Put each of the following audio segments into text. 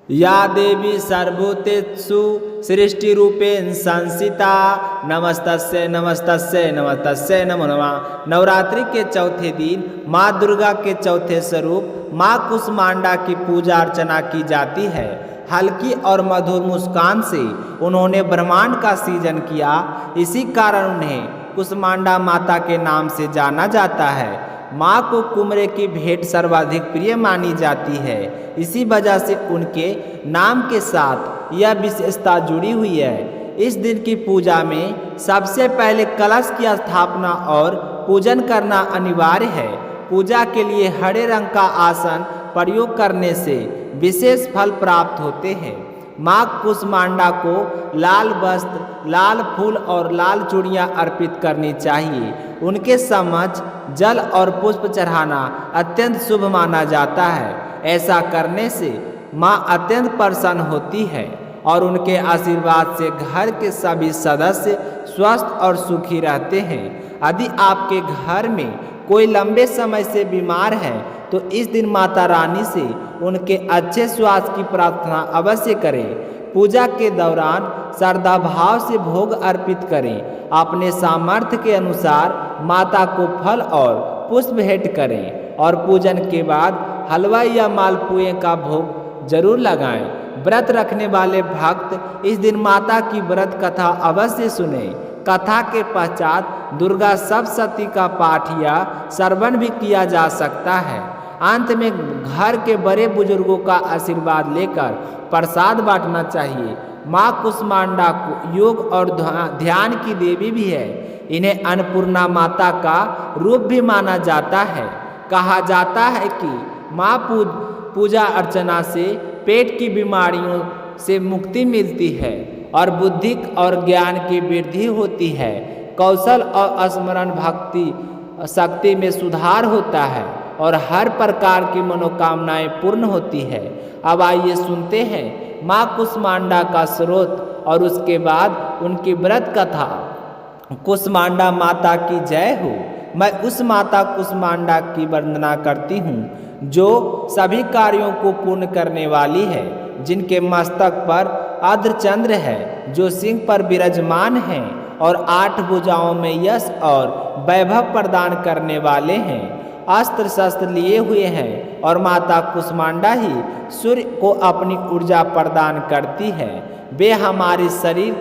या देवी सर्वभूतेषु सृष्टिरूपेण संस्थिता नमस्तस्यै नमस्तस्यै नमस्तस्यै नमो नमः। नवरात्रि के चौथे दिन माँ दुर्गा के चौथे स्वरूप माँ कुष्मांडा की पूजा अर्चना की जाती है। हल्की और मधुर मुस्कान से उन्होंने ब्रह्मांड का सृजन किया, इसी कारण उन्हें कुष्मांडा माता के नाम से जाना जाता है। माँ को कुमरे की भेंट सर्वाधिक प्रिय मानी जाती है, इसी वजह से उनके नाम के साथ यह विशेषता जुड़ी हुई है। इस दिन की पूजा में सबसे पहले कलश की स्थापना और पूजन करना अनिवार्य है। पूजा के लिए हरे रंग का आसन प्रयोग करने से विशेष फल प्राप्त होते हैं। माँ कुष्मांडा को लाल वस्त्र, लाल फूल और लाल चूड़ियाँ अर्पित करनी चाहिए। उनके समक्ष जल और पुष्प चढ़ाना अत्यंत शुभ माना जाता है। ऐसा करने से माँ अत्यंत प्रसन्न होती है और उनके आशीर्वाद से घर के सभी सदस्य स्वस्थ और सुखी रहते हैं। यदि आपके घर में कोई लंबे समय से बीमार है तो इस दिन माता रानी से उनके अच्छे स्वास्थ्य की प्रार्थना अवश्य करें। पूजा के दौरान श्रद्धा भाव से भोग अर्पित करें। अपने सामर्थ्य के अनुसार माता को फल और पुष्प भेंट करें और पूजन के बाद हलवा या मालपुए का भोग जरूर लगाएं। व्रत रखने वाले भक्त इस दिन माता की व्रत कथा अवश्य सुने। कथा के पश्चात दुर्गा सप्तशती का पाठ या श्रवण भी किया जा सकता है। अंत में घर के बड़े बुजुर्गों का आशीर्वाद लेकर प्रसाद बांटना चाहिए। माँ कुष्मांडा को योग और ध्यान की देवी भी है। इन्हें अन्नपूर्णा माता का रूप भी माना जाता है। कहा जाता है कि माँ पूजा अर्चना से पेट की बीमारियों से मुक्ति मिलती है और बुद्धि और ज्ञान की वृद्धि होती है। कौशल और स्मरण भक्ति शक्ति में सुधार होता है और हर प्रकार की मनोकामनाएं पूर्ण होती है। अब आइए सुनते हैं माँ कुष्मांडा का स्रोत और उसके बाद उनकी व्रत कथा। कुष्मांडा माता की जय हो। मैं उस माता कुष्मांडा की वंदना करती हूँ जो सभी कार्यों को पूर्ण करने वाली है, जिनके मस्तक पर अर्धचंद्र है, जो सिंह पर विराजमान हैं और 8 भुजाओं में यश और वैभव प्रदान करने वाले हैं। अस्त्र शस्त्र लिए हुए हैं और माता कुष्मांडा ही सूर्य को अपनी ऊर्जा प्रदान करती है। वे हमारे शरीर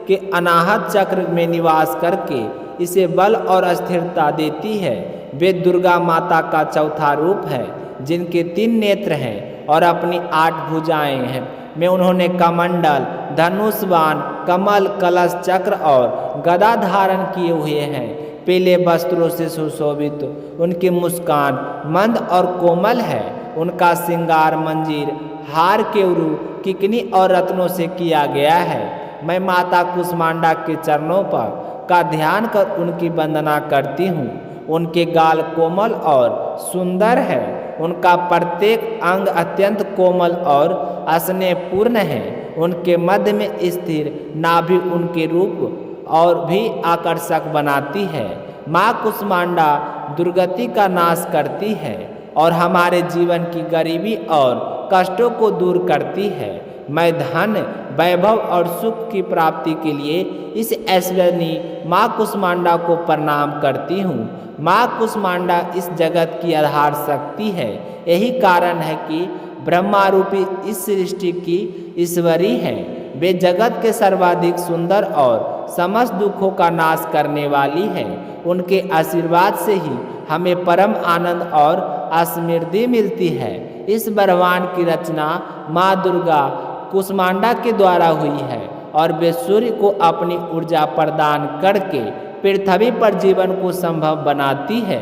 के अनाहत चक्र में निवास करके इसे बल और स्थिरता देती है। वे दुर्गा माता का चौथा रूप है, जिनके 3 नेत्र हैं और अपनी 8 भुजाएं हैं। में उन्होंने कमंडल, धनुष बाण, कमल, कलश, चक्र और गदा धारण किए हुए हैं। पीले वस्त्रों से सुशोभित उनकी मुस्कान मंद और कोमल है। उनका श्रृंगार मंजीर, हार, केवरू, किकनी और रत्नों से किया गया है। मैं माता कुष्मांडा के चरणों पर का ध्यान कर उनकी वंदना करती हूँ। उनके गाल कोमल और सुंदर है। उनका प्रत्येक अंग अत्यंत कोमल और स्नेहपूर्ण है। उनके मध्य में स्थिर नाभि उनके रूप और भी आकर्षक बनाती है। माँ कुष्मांडा दुर्गति का नाश करती है और हमारे जीवन की गरीबी और कष्टों को दूर करती है। मैं धन, वैभव और सुख की प्राप्ति के लिए इस ऐश्वर्यनी माँ कुष्मांडा को प्रणाम करती हूँ। माँ कुष्मांडा इस जगत की आधार शक्ति है। यही कारण है कि ब्रह्मा रूपी इस सृष्टि की ईश्वरी है। वे जगत के सर्वाधिक सुंदर और समस्त दुखों का नाश करने वाली है। उनके आशीर्वाद से ही हमें परम आनंद और समृद्धि मिलती है। इस ब्रह्मांड की रचना माँ दुर्गा कुष्मांडा के द्वारा हुई है और वे सूर्य को अपनी ऊर्जा प्रदान करके पृथ्वी पर जीवन को संभव बनाती है।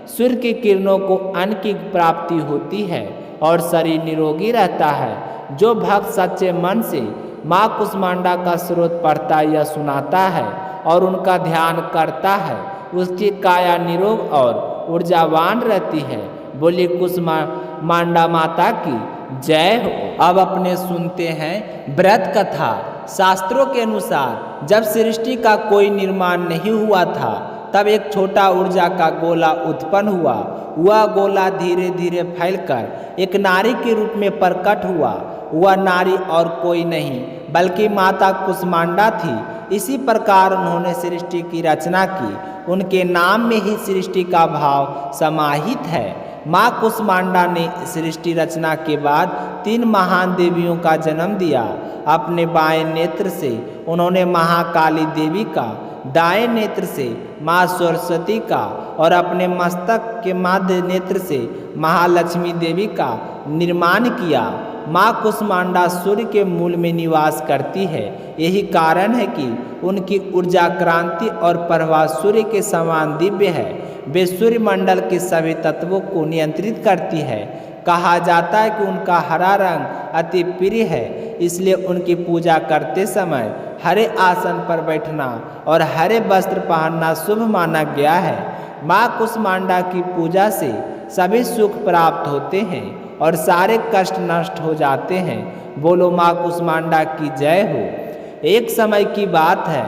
सूर्य की किरणों को अन्न की प्राप्ति होती है और शरीर निरोगी रहता है। जो भक्त सच्चे मन से माँ कुष्मांडा का स्रोत पढ़ता या सुनाता है और उनका ध्यान करता है, उसकी काया निरोग और ऊर्जावान रहती है। बोली कुष्मांडा माता की जय हो। अब अपने सुनते हैं व्रत कथा। शास्त्रों के अनुसार जब सृष्टि का कोई निर्माण नहीं हुआ था, तब एक छोटा ऊर्जा का गोला उत्पन्न हुआ। वह गोला धीरे धीरे फैलकर एक नारी के रूप में प्रकट हुआ वह नारी और कोई नहीं बल्कि माता कुष्मांडा थी। इसी प्रकार उन्होंने सृष्टि की रचना की। उनके नाम में ही सृष्टि का भाव समाहित है। माँ कुष्मांडा ने सृष्टि रचना के बाद 3 महान देवियों का जन्म दिया। अपने बाएं नेत्र से उन्होंने महाकाली देवी का, दाएं नेत्र से माँ सरस्वती का और अपने मस्तक के मध्य नेत्र से महालक्ष्मी देवी का निर्माण किया। माँ कुष्मांडा सूर्य के मूल में निवास करती है। यही कारण है कि उनकी ऊर्जा क्रांति और प्रवाह सूर्य के समान दिव्य है। वे सूर्य मंडल के सभी तत्वों को नियंत्रित करती है। कहा जाता है कि उनका हरा रंग अति प्रिय है, इसलिए उनकी पूजा करते समय हरे आसन पर बैठना और हरे वस्त्र पहनना शुभ माना गया है। माँ कुष्मांडा की पूजा से सभी सुख प्राप्त होते हैं और सारे कष्ट नष्ट हो जाते हैं। बोलो माँ कुष्मांडा की जय हो। एक समय की बात है,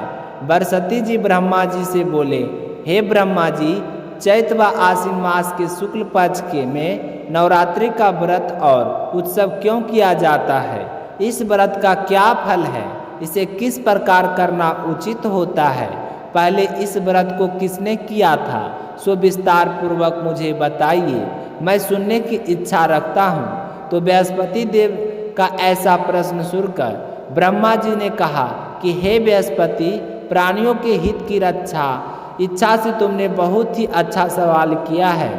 बरसती जी ब्रह्मा जी से बोले, हे ब्रह्मा जी, चैत व आश्विन मास के शुक्ल पक्ष के में नवरात्रि का व्रत और उत्सव क्यों किया जाता है? इस व्रत का क्या फल है? इसे किस प्रकार करना उचित होता है? पहले इस व्रत को किसने किया था, सो विस्तार पूर्वक मुझे बताइए, मैं सुनने की इच्छा रखता हूँ। तो बृहस्पति देव का ऐसा प्रश्न सुनकर ब्रह्मा जी ने कहा कि हे बृहस्पति, प्राणियों के हित की इच्छा से तुमने बहुत ही अच्छा सवाल किया है।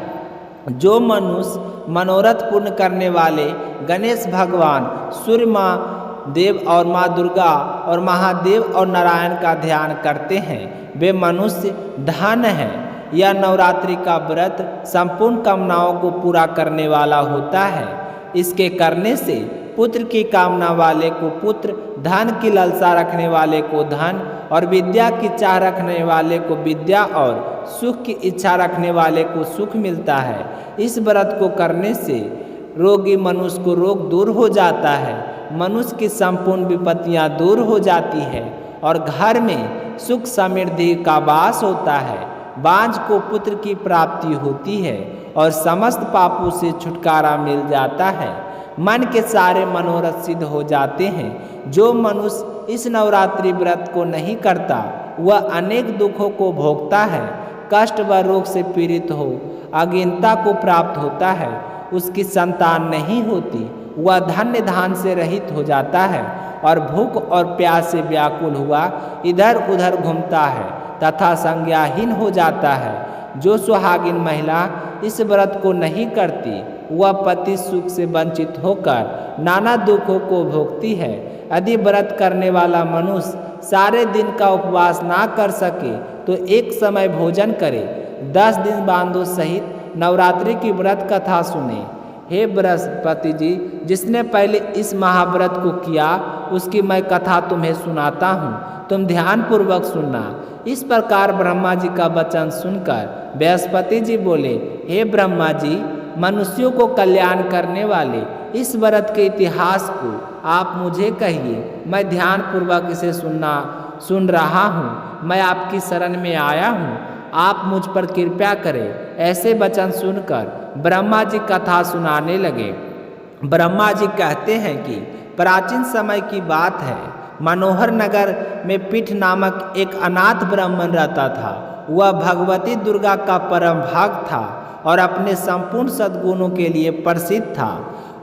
जो मनुष्य मनोरथ पूर्ण करने वाले गणेश भगवान, सूर्य माँ देव और माँ दुर्गा और महादेव और नारायण का ध्यान करते हैं, वे मनुष्य धन हैं। यह नवरात्रि का व्रत संपूर्ण कामनाओं को पूरा करने वाला होता है। इसके करने से पुत्र की कामना वाले को पुत्र, धन की लालसा रखने वाले को धन और विद्या की चाह रखने वाले को विद्या और सुख की इच्छा रखने वाले को सुख मिलता है। इस व्रत को करने से रोगी मनुष्य को रोग दूर हो जाता है, मनुष्य की संपूर्ण विपत्तियां दूर हो जाती है और घर में सुख समृद्धि का वास होता है। बांझ को पुत्र की प्राप्ति होती है और समस्त पापों से छुटकारा मिल जाता है। मन के सारे मनोरथ सिद्ध हो जाते हैं। जो मनुष्य इस नवरात्रि व्रत को नहीं करता, वह अनेक दुखों को भोगता है, कष्ट व रोग से पीड़ित हो, अज्ञानता को प्राप्त होता है, उसकी संतान नहीं होती, वह धन्य धान से रहित हो जाता है और भूख और प्यास से व्याकुल हुआ इधर उधर घूमता है तथा संज्ञाहीन हो जाता है। जो सुहागिन महिला इस व्रत को नहीं करती, वह पति सुख से वंचित होकर नाना दुखों को भोगती है। यदि व्रत करने वाला मनुष्य सारे दिन का उपवास ना कर सके तो एक समय भोजन करे, 10 दिन बांधों सहित नवरात्रि की व्रत कथा सुने। हे बृहस्पति जी, जिसने पहले इस महाव्रत को किया उसकी मैं कथा तुम्हें सुनाता हूँ, तुम ध्यान पूर्वक सुनना। इस प्रकार ब्रह्मा जी का वचन सुनकर बृहस्पति जी बोले, हे ब्रह्मा जी, मनुष्यों को कल्याण करने वाले इस व्रत के इतिहास को आप मुझे कहिए, मैं ध्यान पूर्वक इसे सुन रहा हूँ। मैं आपकी शरण में आया हूँ, आप मुझ पर कृपया करें। ऐसे वचन सुनकर ब्रह्मा जी कथा सुनाने लगे। ब्रह्मा जी कहते हैं कि प्राचीन समय की बात है, मनोहर नगर में पीठ नामक एक अनाथ ब्राह्मण रहता था। वह भगवती दुर्गा का परम भक्त था और अपने संपूर्ण सद्गुणों के लिए प्रसिद्ध था।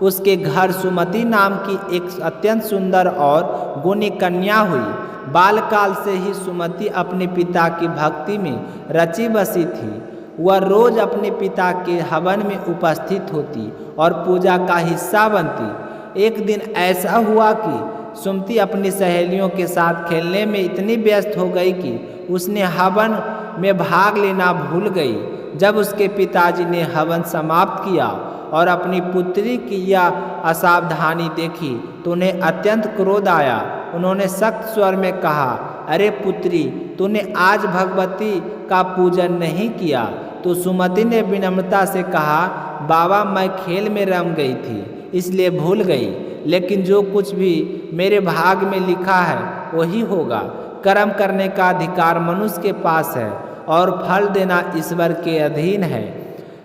उसके घर सुमति नाम की एक अत्यंत सुंदर और गुणी कन्या हुई। बालकाल से ही सुमति अपने पिता की भक्ति में रची बसी थी। वह रोज अपने पिता के हवन में उपस्थित होती और पूजा का हिस्सा बनती। एक दिन ऐसा हुआ कि सुमति अपनी सहेलियों के साथ खेलने में इतनी व्यस्त हो गई कि उसने हवन में भाग लेना भूल गई। जब उसके पिताजी ने हवन समाप्त किया और अपनी पुत्री की यह असावधानी देखी तो उन्हें अत्यंत क्रोध आया। उन्होंने सख्त स्वर में कहा, अरे पुत्री, तूने आज भगवती का पूजन नहीं किया। तो सुमति ने विनम्रता से कहा, बाबा, मैं खेल में रम गई थी इसलिए भूल गई, लेकिन जो कुछ भी मेरे भाग में लिखा है वही होगा। कर्म करने का अधिकार मनुष्य के पास है और फल देना ईश्वर के अधीन है।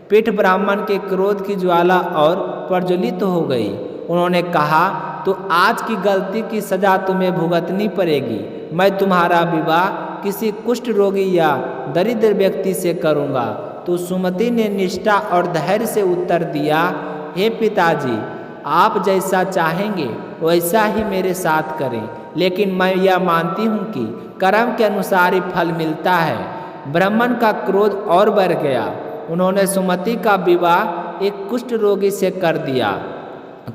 पीठ ब्राह्मण के क्रोध की ज्वाला और प्रज्वलित हो गई। उन्होंने कहा, तो आज की गलती की सजा तुम्हें भुगतनी पड़ेगी। मैं तुम्हारा विवाह किसी कुष्ठ रोगी या दरिद्र व्यक्ति से करूँगा। तो सुमति ने निष्ठा और धैर्य से उत्तर दिया, हे पिताजी, आप जैसा चाहेंगे वैसा ही मेरे साथ करें, लेकिन मैं यह मानती हूँ कि कर्म के अनुसार ही फल मिलता है। ब्राह्मण का क्रोध और बढ़ गया। उन्होंने सुमति का विवाह एक कुष्ठ रोगी से कर दिया।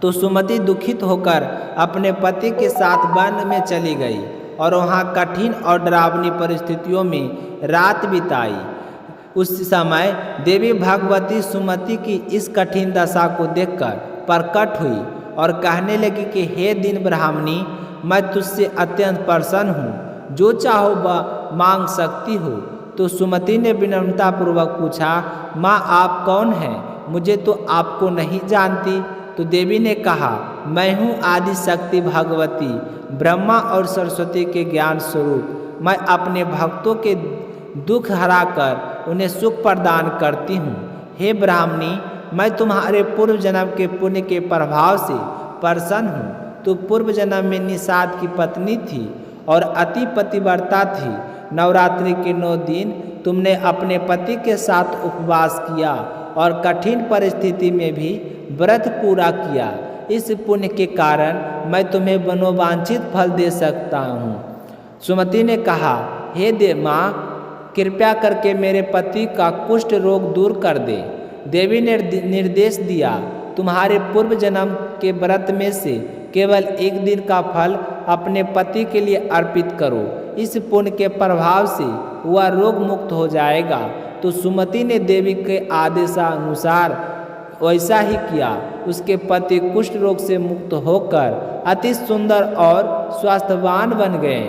तो सुमति दुखित होकर अपने पति के साथ वन में चली गई और वहाँ कठिन और डरावनी परिस्थितियों में रात बिताई। उस समय देवी भगवती सुमति की इस कठिन दशा को देखकर प्रकट हुई और कहने लगी कि हे दीन ब्राह्मणी, मैं तुझसे अत्यंत प्रसन्न हूँ, जो चाहो वह मांग सकती हो। तो सुमति ने विनम्रतापूर्वक पूछा, माँ आप कौन हैं? मुझे तो आपको नहीं जानती। तो देवी ने कहा, मैं हूँ आदि शक्ति भगवती, ब्रह्मा और सरस्वती के ज्ञान स्वरूप। मैं अपने भक्तों के दुख हराकर उन्हें सुख प्रदान करती हूँ। हे ब्राह्मणी, मैं तुम्हारे पूर्व जन्म के पुण्य के प्रभाव से प्रसन्न हूँ। तो पूर्व जन्म में निषाद की पत्नी थी और अति पतिव्रता थी। नवरात्रि के 9 दिन तुमने अपने पति के साथ उपवास किया और कठिन परिस्थिति में भी व्रत पूरा किया। इस पुण्य के कारण मैं तुम्हें मनोवांछित फल दे सकता हूँ। सुमति ने कहा, हे देव माँ, कृपया करके मेरे पति का कुष्ठ रोग दूर कर दे। देवी ने निर्देश दिया, तुम्हारे पूर्व जन्म के व्रत में से केवल 1 दिन का फल अपने पति के लिए अर्पित करो। इस पुण्य के प्रभाव से वह रोग मुक्त हो जाएगा। तो सुमति ने देवी के आदेशानुसार वैसा ही किया। उसके पति कुष्ठ रोग से मुक्त होकर अति सुंदर और स्वास्थ्यवान बन गए।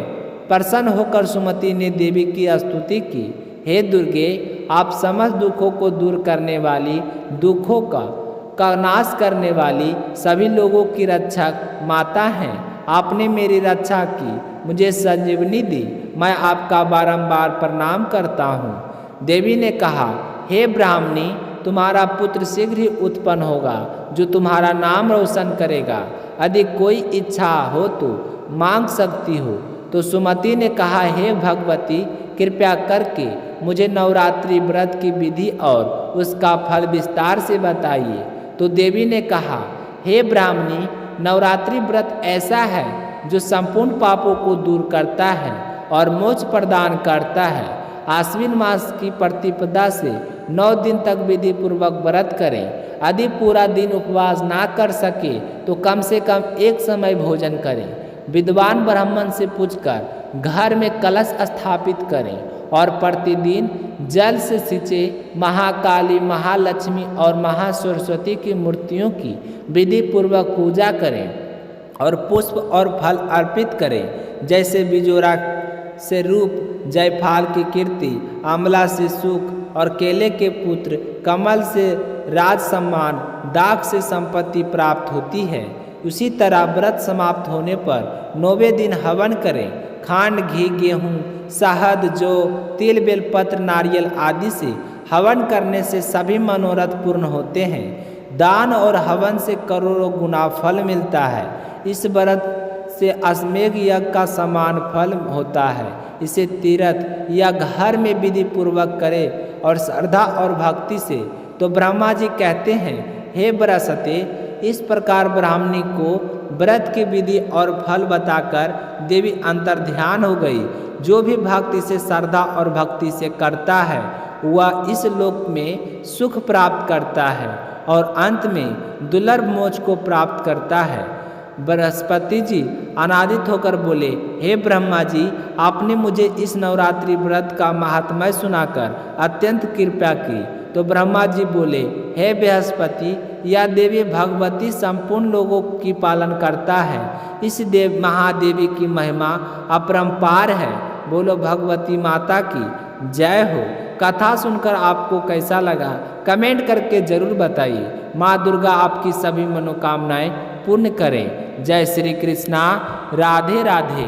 प्रसन्न होकर सुमति ने देवी की स्तुति की, हे दुर्गे, आप समस्त दुखों को दूर करने वाली, दुखों का नाश करने वाली, सभी लोगों की रक्षक माता हैं। आपने मेरी रक्षा की, मुझे संजीवनी दी। मैं आपका बारंबार प्रणाम करता हूँ। देवी ने कहा, हे ब्राह्मणी, तुम्हारा पुत्र शीघ्र ही उत्पन्न होगा जो तुम्हारा नाम रोशन करेगा। यदि कोई इच्छा हो तो मांग सकती हो। तो सुमति ने कहा, हे भगवती, कृपया करके मुझे नवरात्रि व्रत की विधि और उसका फल विस्तार से बताइए। तो देवी ने कहा, हे ब्राह्मणी, नवरात्रि व्रत ऐसा है जो संपूर्ण पापों को दूर करता है और मोक्ष प्रदान करता है। आश्विन मास की प्रतिपदा से 9 दिन तक विधि पूर्वक व्रत करें। यदि पूरा दिन उपवास ना कर सके तो कम से कम 1 समय भोजन करें। विद्वान ब्राह्मण से पूछकर घर में कलश स्थापित करें और प्रतिदिन जल से सिंचे महाकाली, महालक्ष्मी और महासरस्वती की मूर्तियों की विधि पूर्वक पूजा करें और पुष्प और फल अर्पित करें, जैसे बिजोरा से रूप, जयफाल की कीर्ति, आंवला से सुख और केले के पुत्र, कमल से राज सम्मान, दाख से संपत्ति प्राप्त होती है। उसी तरह व्रत समाप्त होने पर 9वें दिन हवन करें। खांड, घी, गेहूँ, शहद, जौ, तिल, बेलपत्र, नारियल आदि से हवन करने से सभी मनोरथ पूर्ण होते हैं। दान और हवन से करोड़ों गुना फल मिलता है। इस व्रत से अश्वमेध यज्ञ का समान फल होता है। इसे तीर्थ या घर में विधि पूर्वक करे और श्रद्धा और भक्ति से। तो ब्रह्मा जी कहते हैं, हे बृहस्पति, इस प्रकार ब्राह्मणी को व्रत की विधि और फल बताकर देवी अंतर्ध्यान हो गई। जो भी भक्ति से, श्रद्धा और भक्ति से करता है वह इस लोक में सुख प्राप्त करता है और अंत में दुर्लभ मोक्ष को प्राप्त करता है। बृहस्पति जी आनंदित होकर बोले, हे ब्रह्मा जी, आपने मुझे इस नवरात्रि व्रत का महात्म्य सुनाकर अत्यंत कृपा की। तो ब्रह्मा जी बोले, हे बृहस्पति, यह देवी भगवती संपूर्ण लोगों की पालन करता है। इस देव महादेवी की महिमा अपरंपार है। बोलो भगवती माता की जय हो। कथा सुनकर आपको कैसा लगा कमेंट करके जरूर बताइए। माँ दुर्गा आपकी सभी मनोकामनाएं पूर्ण करें। जय श्री कृष्णा। राधे राधे।